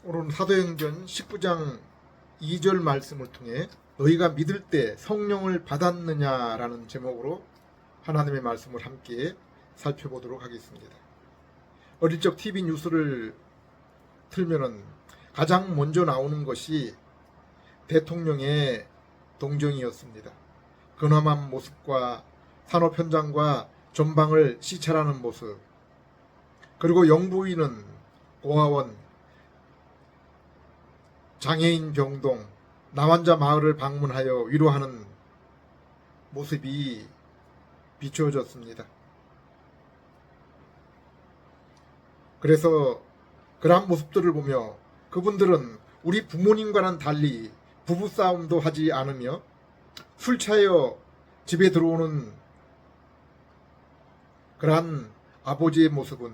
오늘은 사도행전 19장 2절 말씀을 통해 너희가 믿을 때 성령을 받았느냐라는 제목으로 하나님의 말씀을 함께 살펴보도록 하겠습니다. 어릴 적 TV 뉴스를 틀면은 가장 먼저 나오는 것이 대통령의 동정이었습니다. 근엄한 모습과 산업 현장과 전방을 시찰하는 모습, 그리고 영부인은 고아원, 장애인 병동, 나환자 마을을 방문하여 위로하는 모습이 비추어졌습니다. 그래서 그러한 모습들을 보며 그분들은 우리 부모님과는 달리 부부싸움도 하지 않으며 술 취하여 집에 들어오는 그러한 아버지의 모습은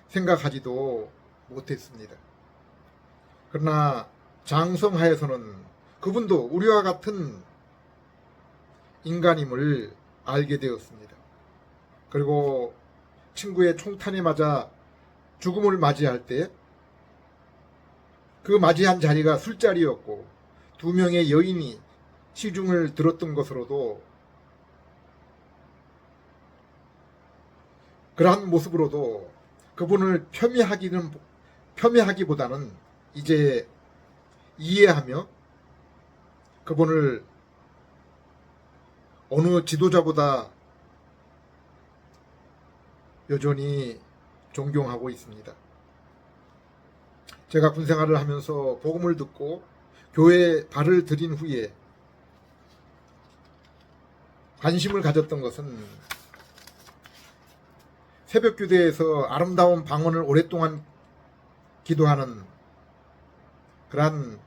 생각하지도 못했습니다. 그러나 장성하에서는 그분도 우리와 같은 인간임을 알게 되었습니다. 그리고 친구의 총탄에 맞아 죽음을 맞이할 때 그 맞이한 자리가 술자리였고 2명의 여인이 시중을 들었던 것으로도 그러한 모습으로도 그분을 폄훼하기보다는 이제 이해하며 그분을 어느 지도자보다 여전히 존경하고 있습니다. 제가 군생활을 하면서 복음을 듣고 교회에 발을 들인 후에 관심을 가졌던 것은 새벽교대에서 아름다운 방언을 오랫동안 기도하는 그러한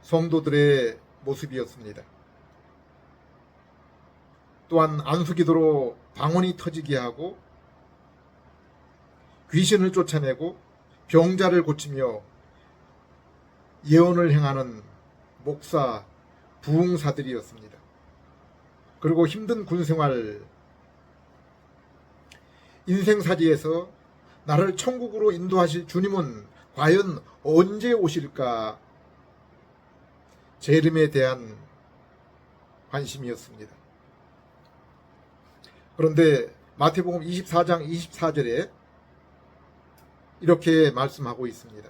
성도들의 모습이었습니다. 또한 안수기도로 방언이 터지게 하고 귀신을 쫓아내고 병자를 고치며 예언을 행하는 목사, 부흥사들이었습니다. 그리고 힘든 군생활, 인생사지에서 나를 천국으로 인도하실 주님은 과연 언제 오실까? 재림에 대한 관심이었습니다. 그런데 마태복음 24장 24절에 이렇게 말씀하고 있습니다.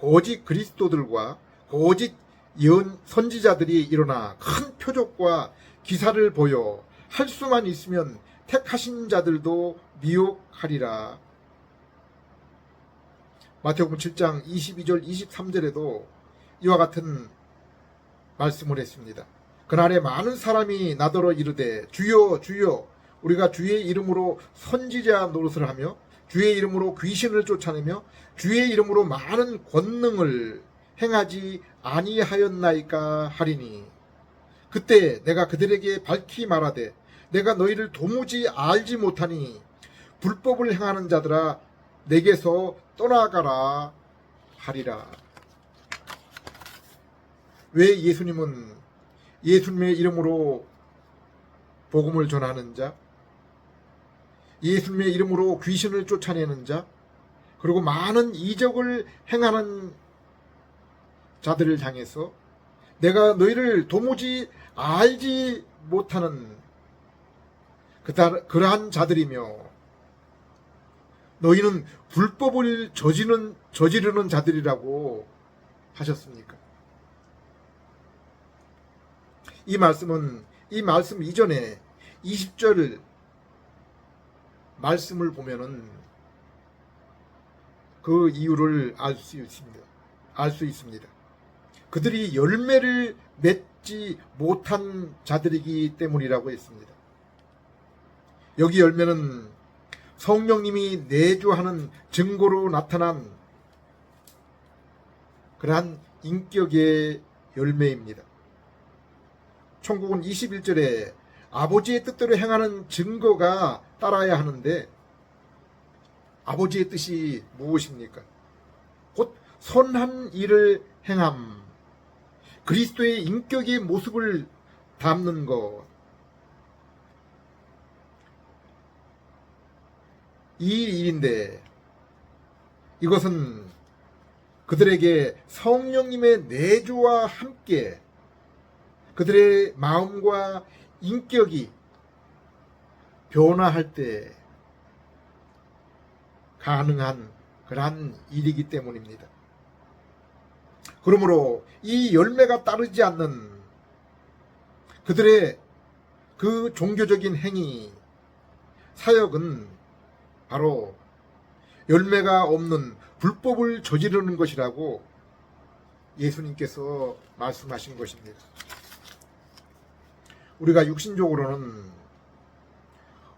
거짓 그리스도들과 거짓 예언 선지자들이 일어나 큰 표적과 기사를 보여 할 수만 있으면 택하신 자들도 미혹하리라. 마태복음 7장 22절 23절에도 이와 같은 말씀을 했습니다. 그날에 많은 사람이 나더러 이르되 주여 주여 우리가 주의 이름으로 선지자 노릇을 하며 주의 이름으로 귀신을 쫓아내며 주의 이름으로 많은 권능을 행하지 아니하였나이까 하리니 그때 내가 그들에게 밝히 말하되 내가 너희를 도무지 알지 못하니 불법을 행하는 자들아 내게서 떠나가라 하리라. 왜 예수님은 예수님의 이름으로 복음을 전하는 자, 예수님의 이름으로 귀신을 쫓아내는 자, 그리고 많은 이적을 행하는 자들을 향해서 내가 너희를 도무지 알지 못하는 그러한 자들이며 너희는 불법을 저지르는 자들이라고 하셨습니까? 이 말씀 이전에 20절 말씀을 보면은 그 이유를 알 수 있습니다. 그들이 열매를 맺지 못한 자들이기 때문이라고 했습니다. 여기 열매는 성령님이 내주하는 증거로 나타난 그러한 인격의 열매입니다. 천국은 21절에 아버지의 뜻대로 행하는 증거가 따라야 하는데 아버지의 뜻이 무엇입니까? 곧 선한 일을 행함, 그리스도의 인격의 모습을 담는 것, 이 일인데 이것은 그들에게 성령님의 내주와 함께 그들의 마음과 인격이 변화할 때 가능한 그러한 일이기 때문입니다. 그러므로 이 열매가 따르지 않는 그들의 그 종교적인 행위, 사역은 바로 열매가 없는 불법을 저지르는 것이라고 예수님께서 말씀하신 것입니다. 우리가 육신적으로는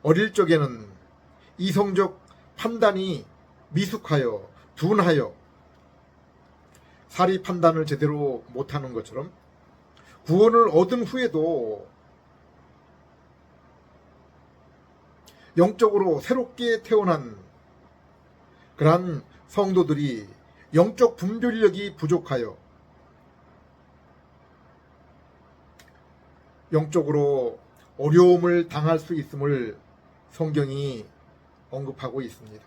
어릴 적에는 이성적 판단이 미숙하여 둔하여 사리 판단을 제대로 못하는 것처럼 구원을 얻은 후에도 영적으로 새롭게 태어난 그러한 성도들이 영적 분별력이 부족하여 영적으로 어려움을 당할 수 있음을 성경이 언급하고 있습니다.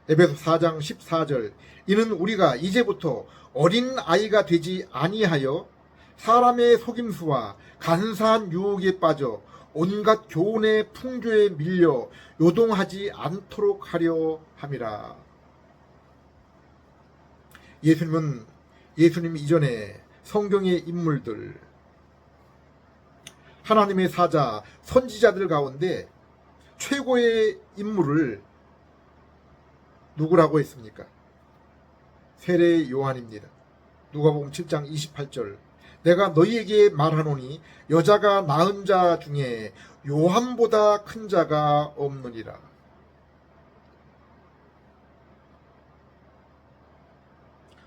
에베소 4장 14절 이는 우리가 이제부터 어린 아이가 되지 아니하여 사람의 속임수와 간사한 유혹에 빠져 온갖 교훈의 풍조에 밀려 요동하지 않도록 하려 함이라. 예수님 이전에 성경의 인물들, 하나님의 사자, 선지자들 가운데 최고의 인물을 누구라고 했습니까? 세례 요한입니다. 누가복음 7장 28절 내가 너희에게 말하노니 여자가 낳은 자 중에 요한보다 큰 자가 없느니라.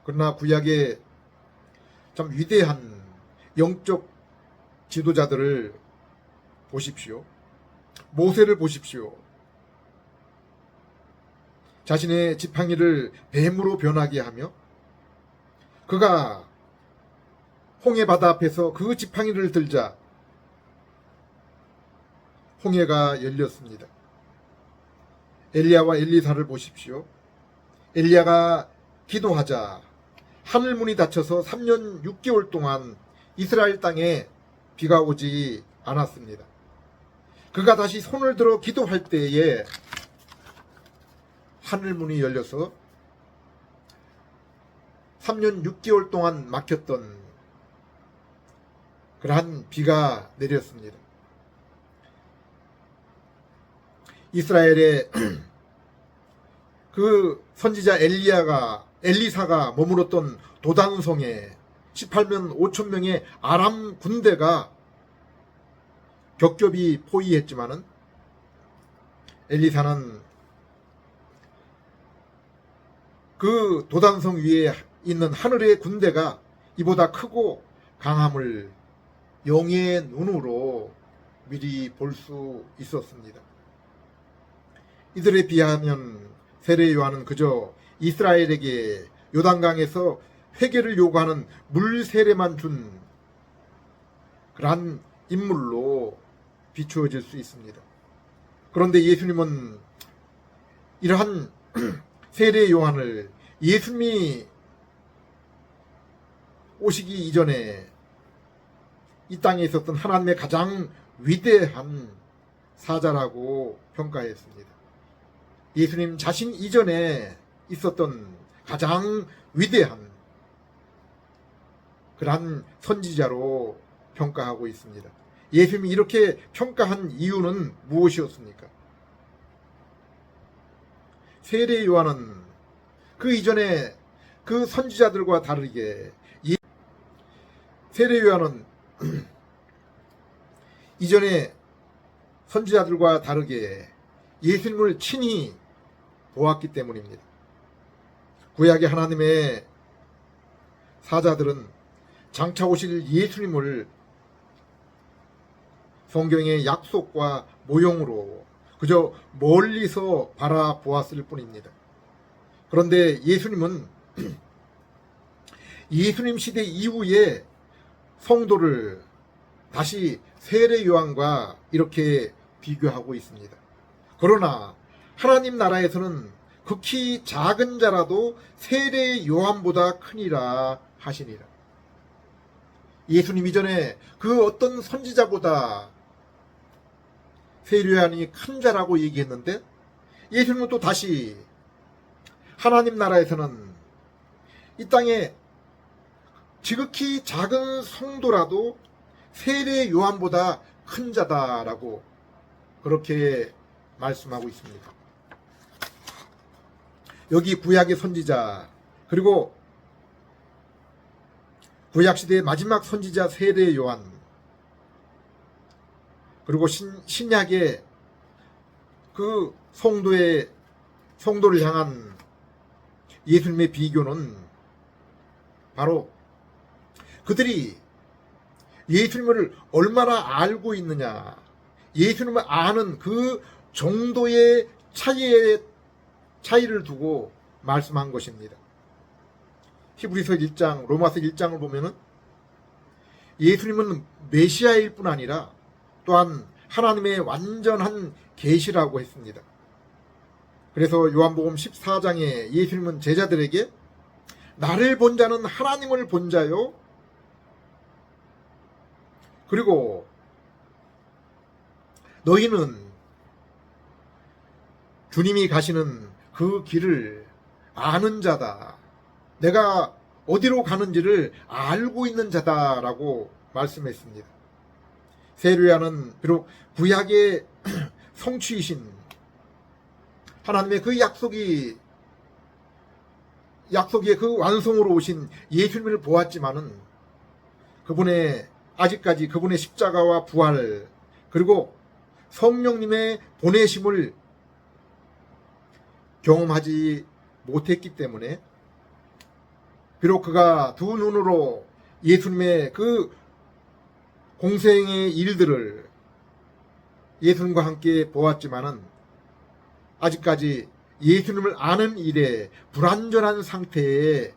그러나 구약의 참 위대한 영적 지도자들을 보십시오. 모세를 보십시오. 자신의 지팡이를 뱀으로 변하게 하며 그가 홍해 바다 앞에서 그 지팡이를 들자 홍해가 열렸습니다. 엘리야와 엘리사를 보십시오. 엘리야가 기도하자 하늘문이 닫혀서 3년 6개월 동안 이스라엘 땅에 비가 오지 않았습니다. 그가 다시 손을 들어 기도할 때에 하늘문이 열려서 3년 6개월 동안 막혔던 그러한 비가 내렸습니다. 이스라엘의 그 선지자 엘리사가 머물렀던 도단성에 18만 5천 명의 아람 군대가 겹겹이 포위했지만은 엘리사는 그 도단성 위에 있는 하늘의 군대가 이보다 크고 강함을 영의 눈으로 미리 볼 수 있었습니다. 이들에 비하면 세례 요한은 그저 이스라엘에게 요단강에서 회개를 요구하는 물 세례만 준 그러한 인물로 비추어질 수 있습니다. 그런데 예수님은 이러한 세례 요한을 예수님이 오시기 이전에 이 땅에 있었던 하나님의 가장 위대한 사자라고 평가했습니다. 예수님 자신 이전에 있었던 가장 위대한 그러한 선지자로 평가하고 있습니다. 예수님이 이렇게 평가한 이유는 무엇이었습니까? 세례 요한은 그 이전에 그 선지자들과 다르게 세례 요한은 이전에 선지자들과 다르게 예수님을 친히 보았기 때문입니다. 구약의 하나님의 사자들은 장차 오실 예수님을 성경의 약속과 모형으로 그저 멀리서 바라보았을 뿐입니다. 그런데 예수님은 예수님 시대 이후에 성도를 다시 세례 요한과 이렇게 비교하고 있습니다. 그러나 하나님 나라에서는 극히 작은 자라도 세례 요한보다 크니라 하시니라. 예수님 이전에 그 어떤 선지자보다 세례 요한이 큰 자라고 얘기했는데, 예수님은 또 다시 하나님 나라에서는 이 땅에 지극히 작은 성도라도 세례 요한보다 큰 자다라고 그렇게 말씀하고 있습니다. 여기 구약의 선지자, 그리고 구약시대의 마지막 선지자 세례 요한, 그리고 신약의 그 성도를 향한 예수님의 비교는 바로 그들이 예수님을 얼마나 알고 있느냐, 예수님을 아는 그 정도의 차이를 두고 말씀한 것입니다. 히브리서 1장, 로마서 1장을 보면은 예수님은 메시아일 뿐 아니라 또한 하나님의 완전한 계시라고 했습니다. 그래서 요한복음 14장에 예수님은 제자들에게 나를 본 자는 하나님을 본 자요, 그리고 너희는 주님이 가시는 그 길을 아는 자다, 내가 어디로 가는지를 알고 있는 자다라고 말씀했습니다. 세례 요한은 비록 구약의 성취이신 하나님의 그 약속의 그 완성으로 오신 예수님을 보았지만은 아직까지 그분의 십자가와 부활, 그리고 성령님의 보내심을 경험하지 못했기 때문에, 비록 그가 두 눈으로 예수님의 그 공생의 일들을 예수님과 함께 보았지만은 아직까지 예수님을 아는 일에 불완전한 상태에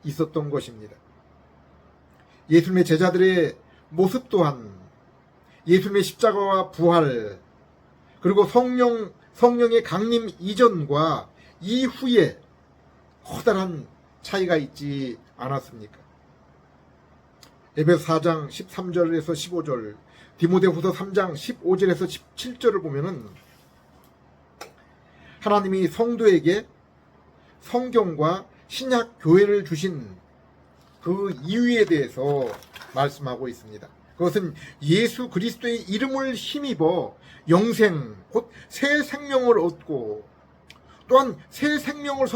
있었던 것입니다. 예수님의 제자들의 모습 또한 예수님의 십자가와 부활, 그리고 성령의 강림 이전과 이후에 커다란 차이가 있지 않았습니까? 에베소 4장 13절에서 15절, 디모데후서 3장 15절에서 17절을 보면은 하나님이 성도에게 성경과 신약 교회를 주신 그 이유에 대해서 말씀하고 있습니다. 그것은 예수 그리스도의 이름을 힘입어 영생, 곧 새 생명을 얻고, 또한 새 생명을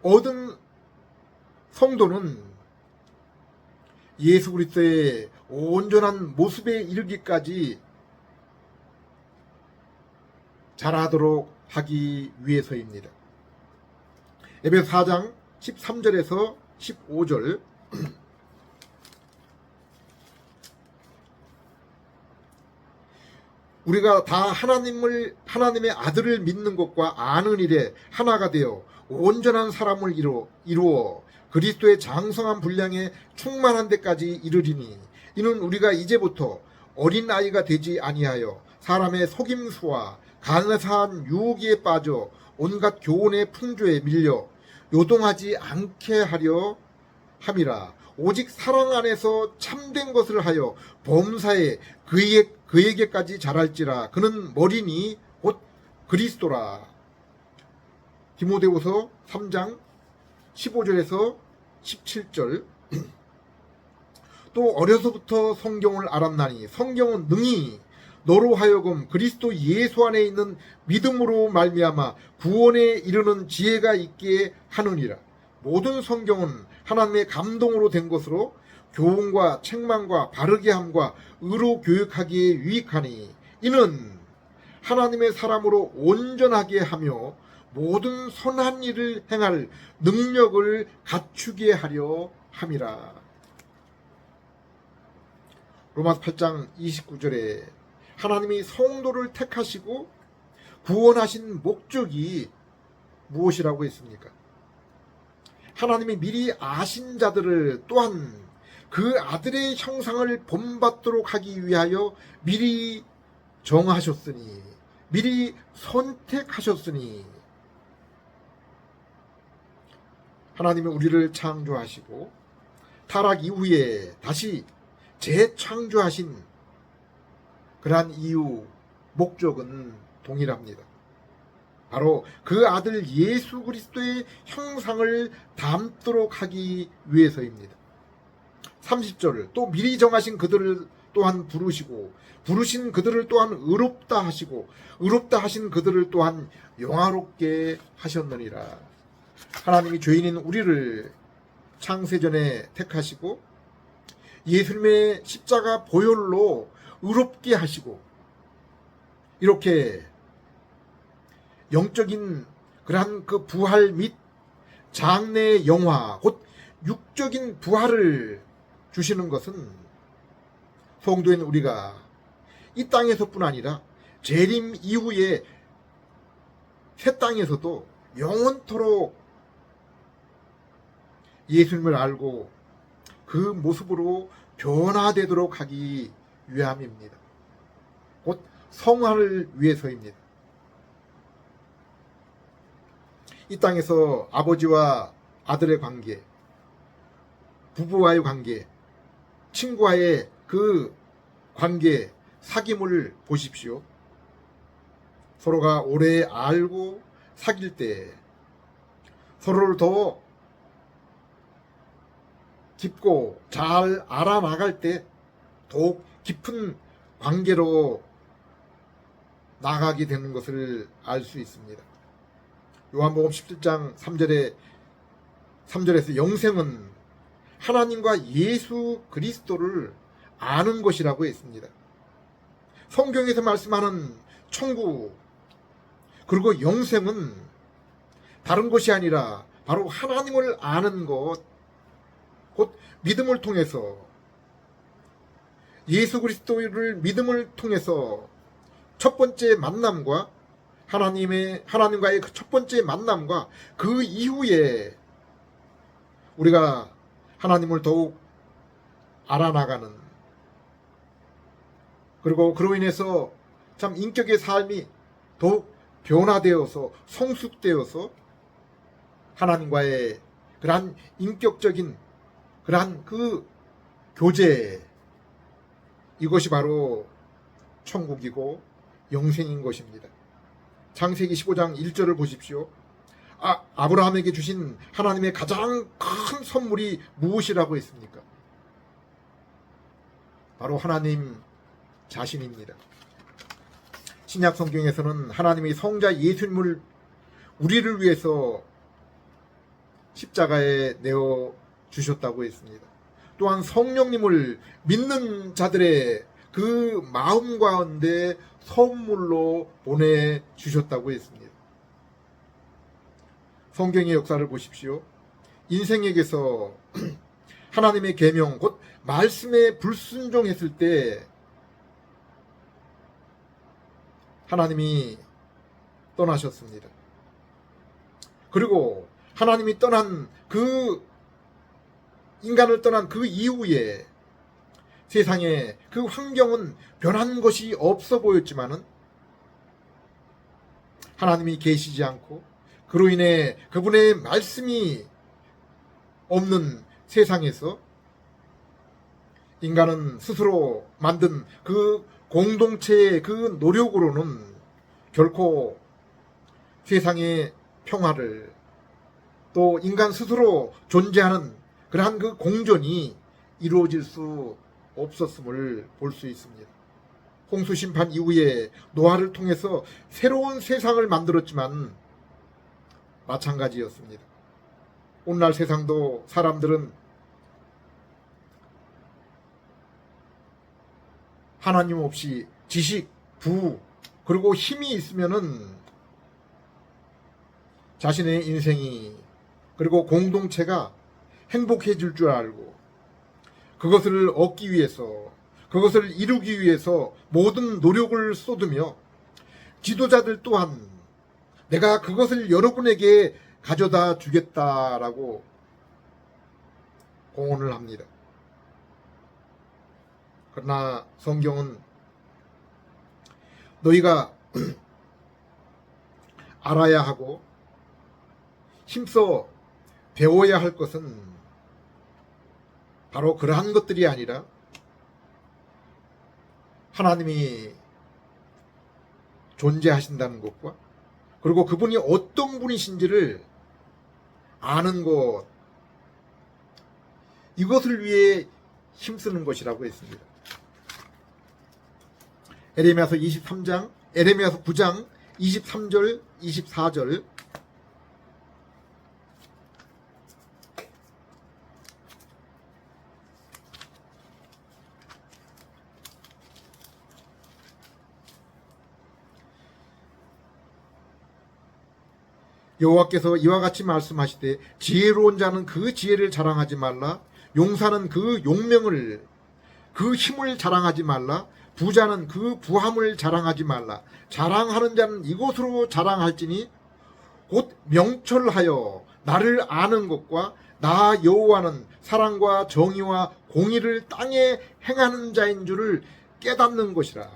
얻은 성도는 예수 그리스도의 온전한 모습에 이르기까지 자라도록 하기 위해서입니다. 에베소 4장 13절에서 15절, 우리가 다 하나님의 아들을 믿는 것과 아는 일에 하나가 되어 온전한 사람을 이루어 그리스도의 장성한 분량에 충만한 데까지 이르리니, 이는 우리가 이제부터 어린아이가 되지 아니하여 사람의 속임수와 간사한 유혹에 빠져 온갖 교훈의 풍조에 밀려 요동하지 않게 하려 함이라. 오직 사랑 안에서 참된 것을 하여 범사에 그에게까지 자랄지라. 그는 머리니 곧 그리스도라. 디모데후서 3장 15절에서 17절, 또 어려서부터 성경을 알았나니 성경은 능히 너로 하여금 그리스도 예수 안에 있는 믿음으로 말미암아 구원에 이르는 지혜가 있게 하느니라. 모든 성경은 하나님의 감동으로 된 것으로 교훈과 책망과 바르게 함과 의로 교육하기에 유익하니, 이는 하나님의 사람으로 온전하게 하며 모든 선한 일을 행할 능력을 갖추게 하려 함이라. 로마서 8장 29절에 하나님이 성도를 택하시고 구원하신 목적이 무엇이라고 했습니까? 하나님이 미리 아신 자들을 또한 그 아들의 형상을 본받도록 하기 위하여 미리 정하셨으니, 미리 선택하셨으니, 하나님이 우리를 창조하시고 타락 이후에 다시 재창조하신 그러한 이유, 목적은 동일합니다. 바로 그 아들 예수 그리스도의 형상을 담도록 하기 위해서입니다. 30절, 또 미리 정하신 그들을 또한 부르시고 부르신 그들을 또한 의롭다 하시고 의롭다 하신 그들을 또한 영화롭게 하셨느니라. 하나님이 죄인인 우리를 창세전에 택하시고 예수님의 십자가 보혈로 의롭게 하시고 이렇게 영적인 그러한 그 부활 및 장래의 영화, 곧 육적인 부활을 주시는 것은 성도인 우리가 이 땅에서뿐 아니라 재림 이후에 새 땅에서도 영원토록 예수님을 알고 그 모습으로 변화되도록 하기 위함입니다. 곧 성화를 위해서입니다. 이 땅에서 아버지와 아들의 관계, 부부와의 관계, 친구와의 그 관계, 사귐을 보십시오. 서로가 오래 알고 사귈 때 서로를 더 깊고 잘 알아나갈 때 더욱 깊은 관계로 나가게 되는 것을 알 수 있습니다. 요한복음 17장 3절에서 영생은 하나님과 예수 그리스도를 아는 것이라고 했습니다. 성경에서 말씀하는 천국 그리고 영생은 다른 것이 아니라 바로 하나님을 아는 것, 곧 믿음을 통해서 예수 그리스도를 믿음을 통해서 첫 번째 만남과 하나님과의 그 첫 번째 만남과 그 이후에 우리가 하나님을 더욱 알아나가는, 그리고 그로 인해서 참 인격의 삶이 더욱 변화되어서 성숙되어서 하나님과의 그러한 인격적인 그러한 그 교제, 이것이 바로 천국이고 영생인 것입니다. 창세기 15장 1절을 보십시오. 아브라함에게 주신 하나님의 가장 큰 선물이 무엇이라고 했습니까? 바로 하나님 자신입니다. 신약 성경에서는 하나님이 성자 예수님을 우리를 위해서 십자가에 내어 주셨다고 했습니다. 또한 성령님을 믿는 자들의 그 마음 가운데 선물로 보내주셨다고 했습니다. 성경의 역사를 보십시오. 인생에게서 하나님의 계명, 곧 말씀에 불순종했을 때 하나님이 떠나셨습니다. 그리고 하나님이 떠난 그 인간을 떠난 그 이후에 세상에 그 환경은 변한 것이 없어 보였지만은 하나님이 계시지 않고 그로 인해 그분의 말씀이 없는 세상에서 인간은 스스로 만든 그 공동체의 그 노력으로는 결코 세상의 평화를, 또 인간 스스로 존재하는 그러한 그 공존이 이루어질 수 없었음을 볼 수 있습니다. 홍수 심판 이후에 노아를 통해서 새로운 세상을 만들었지만 마찬가지였습니다. 오늘날 세상도 사람들은 하나님 없이 지식, 부, 그리고 힘이 있으면은 자신의 인생이 그리고 공동체가 행복해질 줄 알고 그것을 얻기 위해서, 그것을 이루기 위해서 모든 노력을 쏟으며 지도자들 또한 내가 그것을 여러분에게 가져다 주겠다라고 공언을 합니다. 그러나 성경은 너희가 알아야 하고 힘써 배워야 할 것은 바로 그러한 것들이 아니라 하나님이 존재하신다는 것과 그리고 그분이 어떤 분이신지를 아는 것, 이것을 위해 힘쓰는 것이라고 했습니다. 에레미야서 9장 23절 24절 여호와께서 이와 같이 말씀하시되 지혜로운 자는 그 지혜를 자랑하지 말라. 용사는 그 용명을 그 힘을 자랑하지 말라. 부자는 그 부함을 자랑하지 말라. 자랑하는 자는 이곳으로 자랑할지니 곧 명철하여 나를 아는 것과 나 여호와는 사랑과 정의와 공의를 땅에 행하는 자인 줄을 깨닫는 것이라.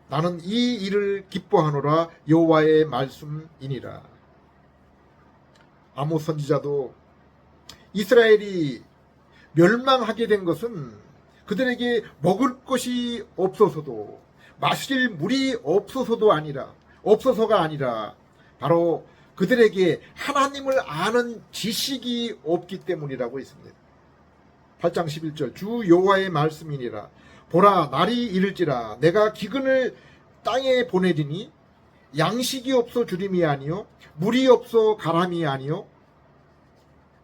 나는 이 일을 기뻐하노라. 여호와의 말씀이니라. 아모스 선지자도 이스라엘이 멸망하게 된 것은 그들에게 먹을 것이 없어서도 마실 물이 없어서가 아니라 바로 그들에게 하나님을 아는 지식이 없기 때문이라고 했습니다. 8장 11절 주 여호와의 말씀이니라. 보라 날이 이를지라 내가 기근을 땅에 보내리니 양식이 없어 주림이 아니요 물이 없어 가람이 아니요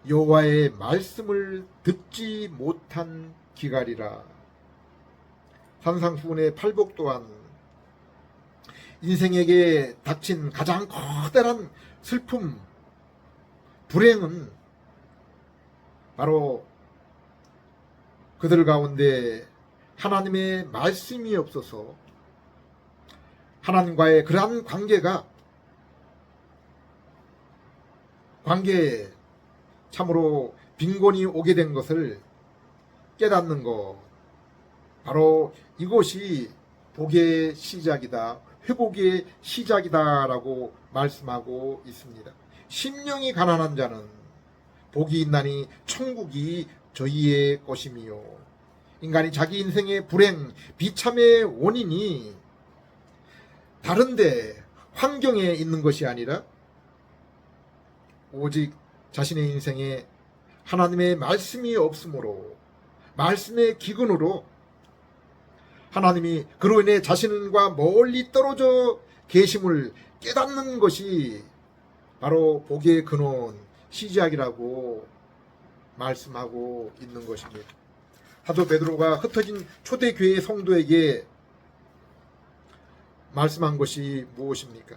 여호와의 말씀을 듣지 못한 기갈이라. 산상수훈의 팔복 또한 인생에게 닥친 가장 커다란 슬픔, 불행은 바로 그들 가운데 하나님의 말씀이 없어서 하나님과의 그러한 관계에 참으로 빈곤이 오게 된 것을 깨닫는 것, 바로 이것이 복의 시작이다, 회복의 시작이다라고 말씀하고 있습니다. 심령이 가난한 자는 복이 있나니 천국이 저희의 것이미요. 인간이 자기 인생의 불행, 비참의 원인이 다른데 환경에 있는 것이 아니라 오직 자신의 인생에 하나님의 말씀이 없으므로 말씀의 기근으로 하나님이 그로 인해 자신과 멀리 떨어져 계심을 깨닫는 것이 바로 복의 근원, 시작이라고 말씀하고 있는 것입니다. 사도 베드로가 흩어진 초대교회 성도에게 말씀한 것이 무엇입니까?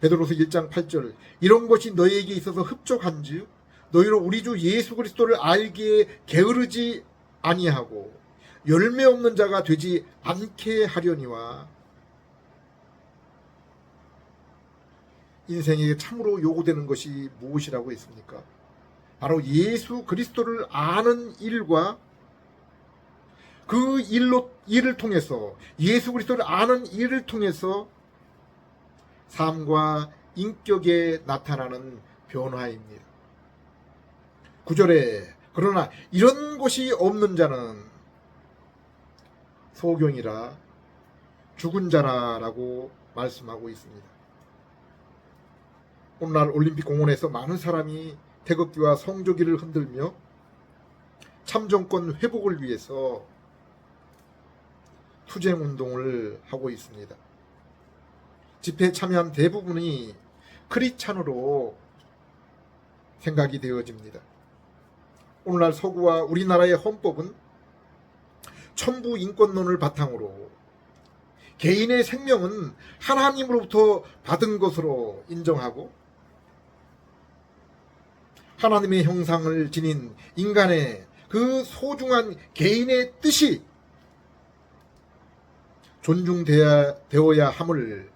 베드로서 1장 8절 이런 것이 너희에게 있어서 흡족한즉 너희로 우리 주 예수 그리스도를 알기에 게으르지 아니하고 열매 없는 자가 되지 않게 하려니와. 인생에 참으로 요구되는 것이 무엇이라고 했습니까? 바로 예수 그리스도를 아는 일과 그 일을 통해서 예수 그리스도를 아는 일을 통해서 삶과 인격에 나타나는 변화입니다. 9절에 그러나 이런 것이 없는 자는 소경이라 죽은 자라라고 말씀하고 있습니다. 오늘날 올림픽 공원에서 많은 사람이 태극기와 성조기를 흔들며 참정권 회복을 위해서 투쟁운동을 하고 있습니다. 집회에 참여한 대부분이 크리스찬으로 생각이 되어집니다. 오늘날 서구와 우리나라의 헌법은 천부 인권론을 바탕으로 개인의 생명은 하나님으로부터 받은 것으로 인정하고 하나님의 형상을 지닌 인간의 그 소중한 개인의 뜻이 존중되어야 함을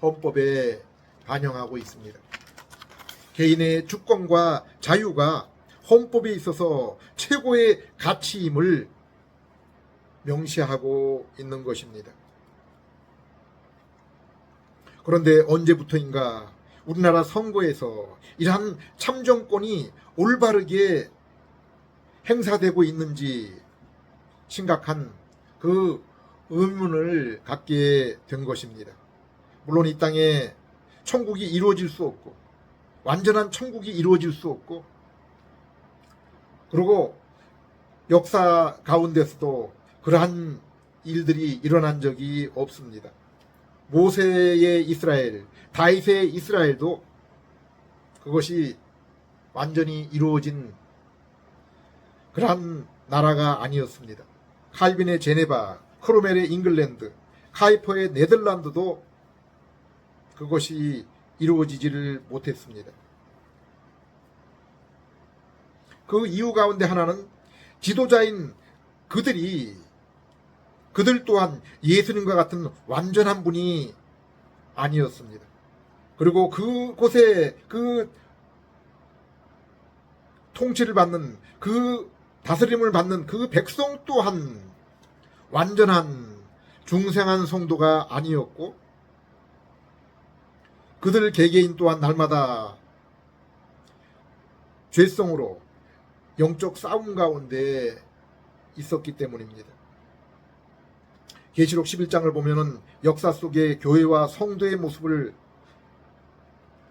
헌법에 반영하고 있습니다. 개인의 주권과 자유가 헌법에 있어서 최고의 가치임을 명시하고 있는 것입니다. 그런데 언제부터인가 우리나라 선거에서 이러한 참정권이 올바르게 행사되고 있는지 심각한 그 의문을 갖게 된 것입니다. 물론 이 땅에 천국이 이루어질 수 없고 완전한 천국이 이루어질 수 없고, 그리고 역사 가운데서도 그러한 일들이 일어난 적이 없습니다. 모세의 이스라엘, 다윗의 이스라엘도 그것이 완전히 이루어진 그러한 나라가 아니었습니다. 칼빈의 제네바, 크로멜의 잉글랜드, 카이퍼의 네덜란드도 그것이 이루어지지를 못했습니다. 그 이유 가운데 하나는 지도자인 그들 또한 예수님과 같은 완전한 분이 아니었습니다. 그리고 그곳에 그 통치를 받는, 그 다스림을 받는 그 백성 또한 완전한 중생한 성도가 아니었고, 그들 개개인 또한 날마다 죄성으로 영적 싸움 가운데 있었기 때문입니다. 계시록 11장을 보면은 역사 속에 교회와 성도의 모습을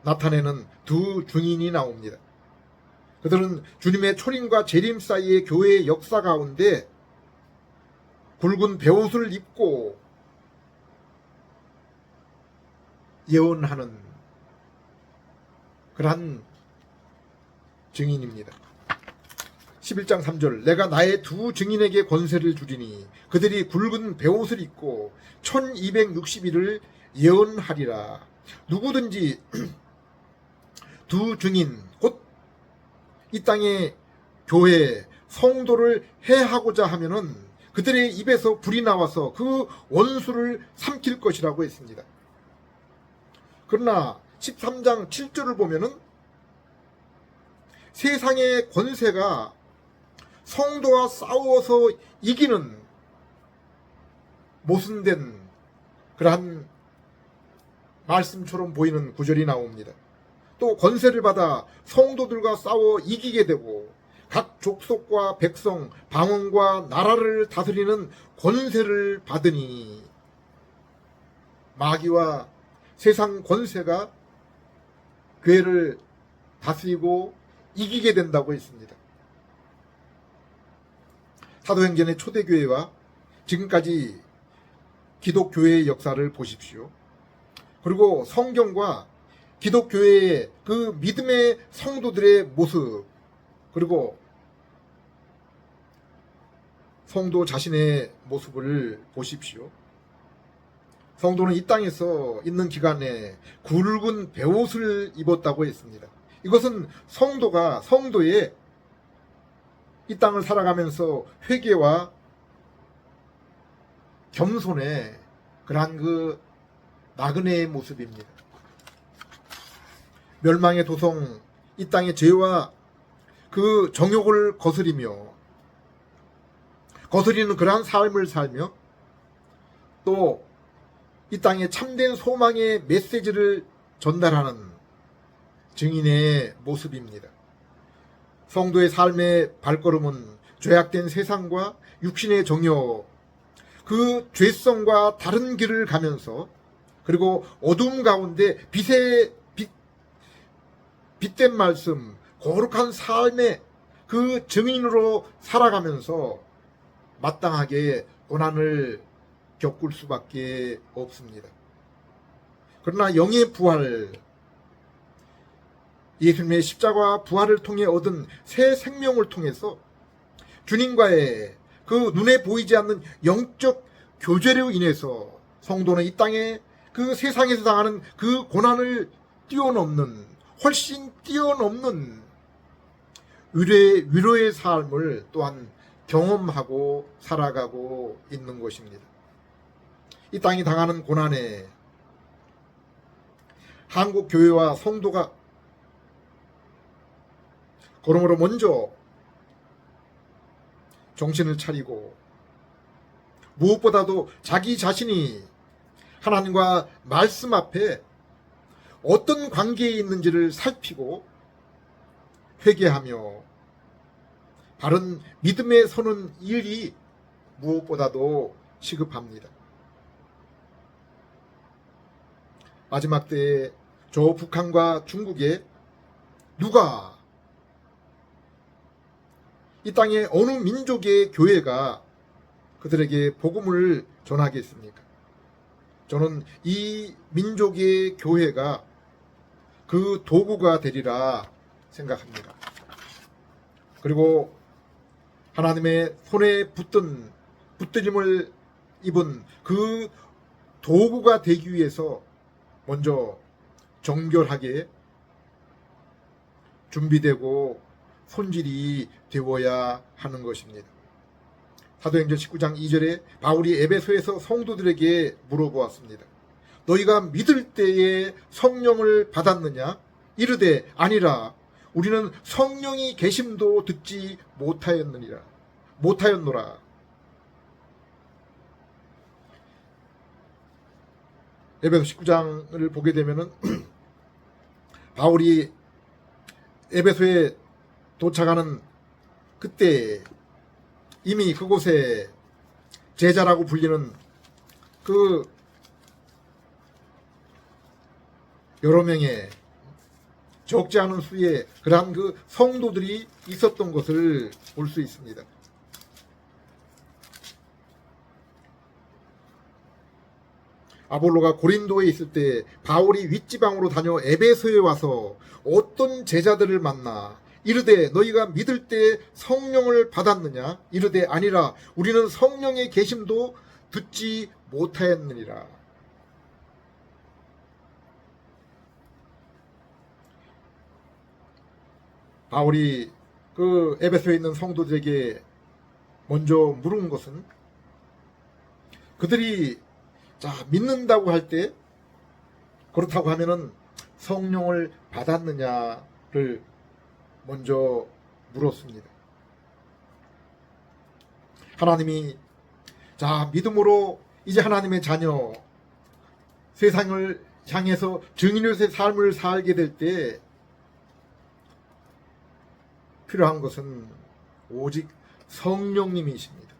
나타내는 두 증인이 나옵니다. 그들은 주님의 초림과 재림 사이의 교회의 역사 가운데 굵은 베옷을 입고 예언하는 그러한 증인입니다. 11장 3절, 내가 나의 두 증인에게 권세를 주리니 그들이 굵은 베옷을 입고 1260일을 예언하리라. 누구든지 두 증인, 곧 이 땅의 교회, 성도를 해하고자 하면은 그들의 입에서 불이 나와서 그 원수를 삼킬 것이라고 했습니다. 그러나 13장 7절을 보면은 세상의 권세가 성도와 싸워서 이기는 모순된 그러한 말씀처럼 보이는 구절이 나옵니다. 또 권세를 받아 성도들과 싸워 이기게 되고 각 족속과 백성, 방언과 나라를 다스리는 권세를 받으니 마귀와 세상 권세가 교회를 다스리고 이기게 된다고 했습니다. 사도행전의 초대교회와 지금까지 기독교회의 역사를 보십시오. 그리고 성경과 기독교회의 그 믿음의 성도들의 모습, 그리고 성도 자신의 모습을 보십시오. 성도는 이 땅에서 있는 기간에 굵은 베옷을 입었다고 했습니다. 이것은 성도의 이 땅을 살아가면서 회개와 겸손의 그러한 그 나그네의 모습입니다. 멸망의 도성, 이 땅의 죄와 그 정욕을 거스리는 그러한 삶을 살며 또 이 땅에 참된 소망의 메시지를 전달하는 증인의 모습입니다. 성도의 삶의 발걸음은 죄악된 세상과 육신의 정욕, 그 죄성과 다른 길을 가면서, 그리고 어두움 가운데 빛된 말씀, 거룩한 삶의 그 증인으로 살아가면서 마땅하게 고난을 겪을 수밖에 없습니다. 그러나 영의 부활, 예수님의 십자가 부활을 통해 얻은 새 생명을 통해서 주님과의 그 눈에 보이지 않는 영적 교제로 인해서 성도는 이 땅에 그 세상에서 당하는 그 고난을 훨씬 뛰어넘는 위로의 삶을 또한 경험하고 살아가고 있는 것입니다. 이 땅이 당하는 고난에 한국 교회와 성도가 그러므로 먼저 정신을 차리고 무엇보다도 자기 자신이 하나님과 말씀 앞에 어떤 관계에 있는지를 살피고 회개하며 바른 믿음에 서는 일이 무엇보다도 시급합니다. 마지막 때에 저 북한과 중국에 누가 이 땅의 어느 민족의 교회가 그들에게 복음을 전하겠습니까? 저는 이 민족의 교회가 그 도구가 되리라 생각합니다. 그리고 하나님의 손에 붙들림을 입은 그 도구가 되기 위해서 먼저 정결하게 준비되고 손질이 되어야 하는 것입니다. 사도행전 19장 2절에 바울이 에베소에서 성도들에게 물어보았습니다. 너희가 믿을 때에 성령을 받았느냐? 이르되 아니라 우리는 성령이 계심도 듣지 못하였노라. 에베소 19장을 보게 되면은 바울이 에베소에 도착하는 그때 이미 그곳에 제자라고 불리는 그 여러 명의 적지 않은 수의 그러한 그 성도들이 있었던 것을 볼 수 있습니다. 아볼로가 고린도에 있을 때 바울이 윗지방으로 다녀 에베소에 와서 어떤 제자들을 만나 이르되 너희가 믿을 때 성령을 받았느냐? 이르되 아니라 우리는 성령의 계심도 듣지 못하였느니라. 바울이 그 에베소에 있는 성도들에게 먼저 물은 것은 그들이 믿는다고 할 때 그렇다고 하면은 성령을 받았느냐를 먼저 물었습니다. 하나님이 믿음으로 이제 하나님의 자녀 세상을 향해서 증인으로서의 삶을 살게 될 때 필요한 것은 오직 성령님이십니다.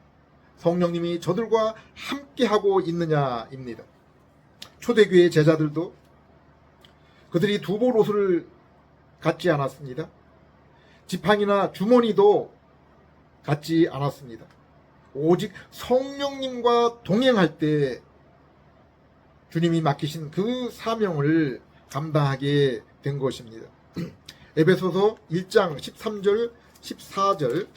성령님이 저들과 함께하고 있느냐입니다. 초대교회 제자들도 그들이 두벌 옷을 갖지 않았습니다. 지팡이나 주머니도 갖지 않았습니다. 오직 성령님과 동행할 때 주님이 맡기신 그 사명을 감당하게 된 것입니다. 에베소서 1장 13절 14절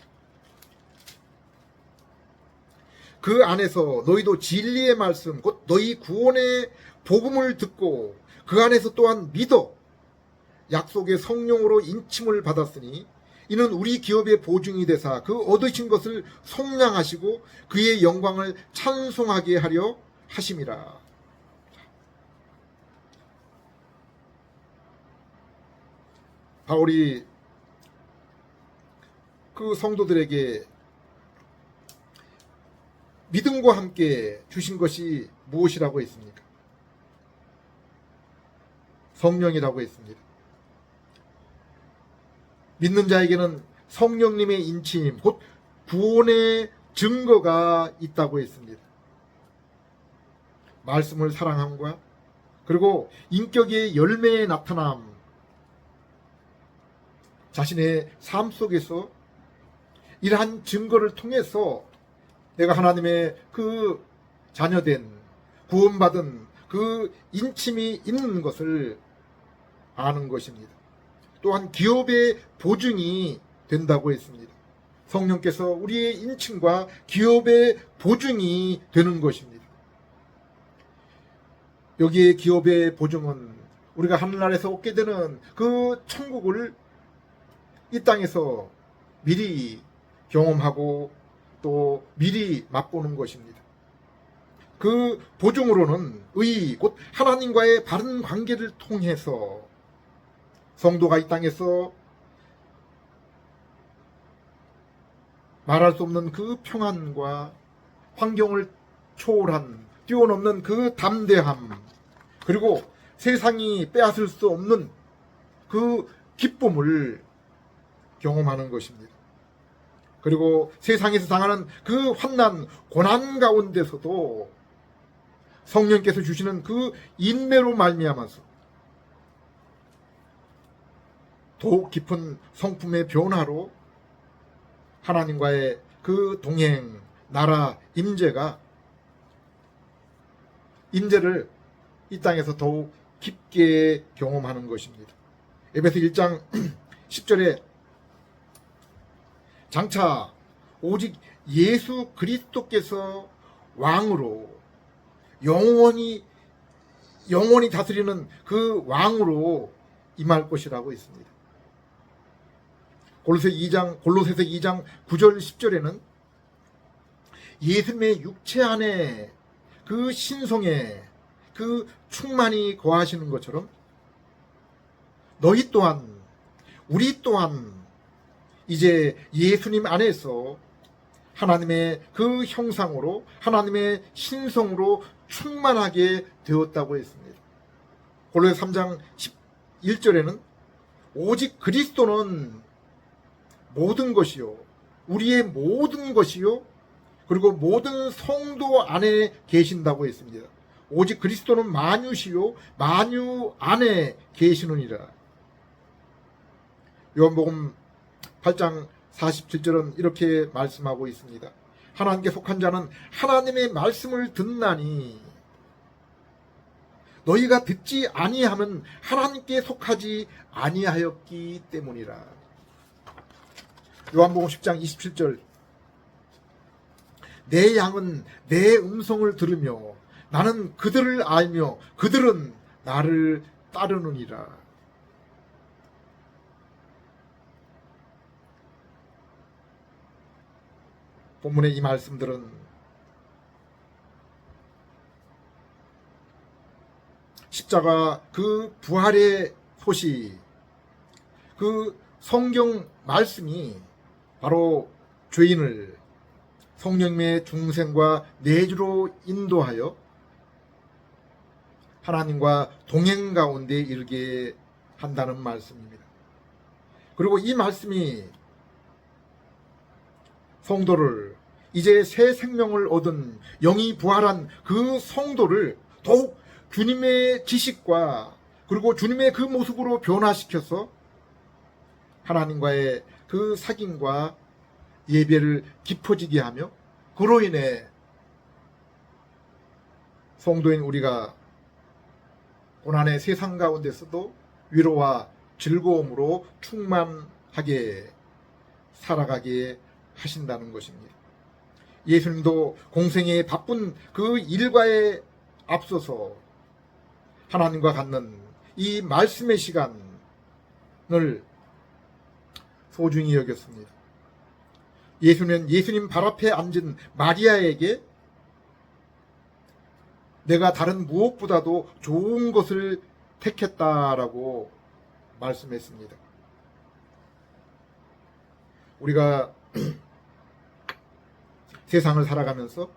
그 안에서 너희도 진리의 말씀 곧 너희 구원의 복음을 듣고 그 안에서 또한 믿어 약속의 성령으로 인침을 받았으니 이는 우리 기업의 보증이 되사 그 얻으신 것을 속량하시고 그의 영광을 찬송하게 하려 하심이라. 바울이 그 성도들에게 믿음과 함께 주신 것이 무엇이라고 했습니까? 성령이라고 했습니다. 믿는 자에게는 성령님의 인침, 곧 구원의 증거가 있다고 했습니다. 말씀을 사랑함과 그리고 인격의 열매의 나타남, 자신의 삶 속에서 이러한 증거를 통해서 내가 하나님의 그 자녀된 구원받은 그 인침이 있는 것을 아는 것입니다. 또한 기업의 보증이 된다고 했습니다. 성령께서 우리의 인침과 기업의 보증이 되는 것입니다. 여기에 기업의 보증은 우리가 하늘나라에서 얻게 되는 그 천국을 이 땅에서 미리 경험하고 또 미리 맛보는 것입니다. 그 보증으로는 의, 곧 하나님과의 바른 관계를 통해서 성도가 이 땅에서 말할 수 없는 그 평안과 환경을 초월한 뛰어넘는 그 담대함, 그리고 세상이 빼앗을 수 없는 그 기쁨을 경험하는 것입니다. 그리고 세상에서 당하는 그 환난, 고난 가운데서도 성령께서 주시는 그 인내로 말미암아서 더욱 깊은 성품의 변화로 하나님과의 그 동행, 나라, 임재를 이 땅에서 더욱 깊게 경험하는 것입니다. 에베소 1장 10절에 장차 오직 예수 그리스도께서 왕으로 영원히 다스리는 그 왕으로 임할 것이라고 있습니다. 골로새서 2장 9절 10절에는 예수님의 육체 안에 그 신성에 그 충만히 거하시는 것처럼 너희 또한 우리 또한 이제 예수님 안에서 하나님의 그 형상으로 하나님의 신성으로 충만하게 되었다고 했습니다. 골로새 3장 11절에는 오직 그리스도는 모든 것이요 우리의 모든 것이요 그리고 모든 성도 안에 계신다고 했습니다. 오직 그리스도는 만유시요 만유 안에 계시느니라. 요한복음 8장 47절은 이렇게 말씀하고 있습니다. 하나님께 속한 자는 하나님의 말씀을 듣나니 너희가 듣지 아니하면 하나님께 속하지 아니하였기 때문이라. 요한복음 10장 27절 내 양은 내 음성을 들으며 나는 그들을 알며 그들은 나를 따르느니라. 본문의 이 말씀들은 십자가 그 부활의 소식, 그 성경 말씀이 바로 죄인을 성령님의 중생과 내주로 인도하여 하나님과 동행 가운데 이르게 한다는 말씀입니다. 그리고 이 말씀이 성도를 이제 새 생명을 얻은 영이 부활한 그 성도를 더욱 주님의 지식과 그리고 주님의 그 모습으로 변화시켜서 하나님과의 그 사귐과 예배를 깊어지게 하며 그로 인해 성도인 우리가 고난의 세상 가운데서도 위로와 즐거움으로 충만하게 살아가게 하신다는 것입니다. 예수님도 공생의 바쁜 그 일과에 앞서서 하나님과 갖는 이 말씀의 시간을 소중히 여겼습니다. 예수님 발 앞에 앉은 마리아에게 내가 다른 무엇보다도 좋은 것을 택했다라고 말씀했습니다. 우리가 세상을 살아가면서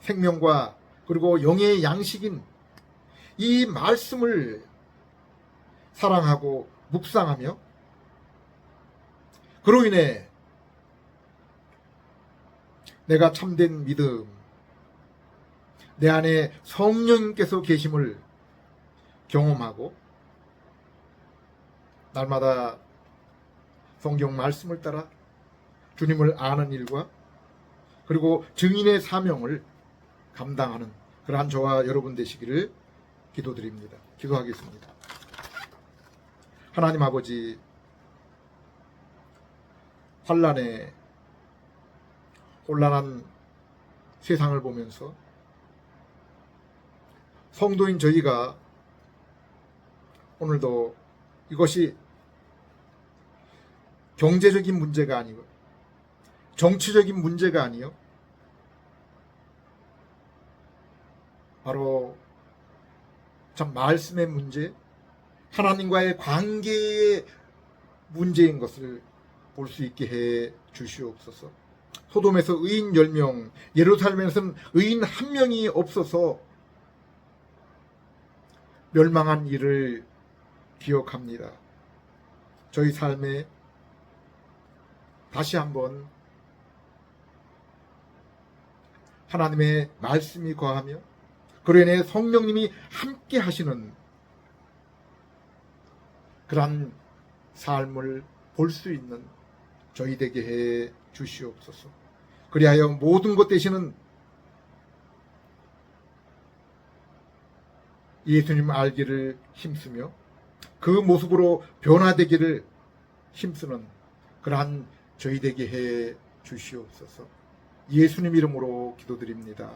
생명과 그리고 영의 양식인 이 말씀을 사랑하고 묵상하며 그로 인해 내가 참된 믿음, 내 안에 성령님께서 계심을 경험하고 날마다 성경 말씀을 따라 주님을 아는 일과 그리고 증인의 사명을 감당하는 그러한 저와 여러분 되시기를 기도드립니다. 기도하겠습니다. 하나님 아버지, 혼란한 세상을 보면서 성도인 저희가 오늘도 이것이 경제적인 문제가 아니고 정치적인 문제가 아니요 바로 참 말씀의 문제, 하나님과의 관계의 문제인 것을 볼 수 있게 해 주시옵소서. 소돔에서 의인 10명, 예루살렘에서는 의인 1명이 없어서 멸망한 일을 기억합니다. 저희 삶에 다시 한번 하나님의 말씀이 거하며 그로 인해 성령님이 함께 하시는 그러한 삶을 볼 수 있는 저희 되게 해 주시옵소서. 그리하여 모든 것 되시는 예수님 알기를 힘쓰며 그 모습으로 변화되기를 힘쓰는 그러한 저희 되게 해 주시옵소서. 예수님 이름으로 기도드립니다.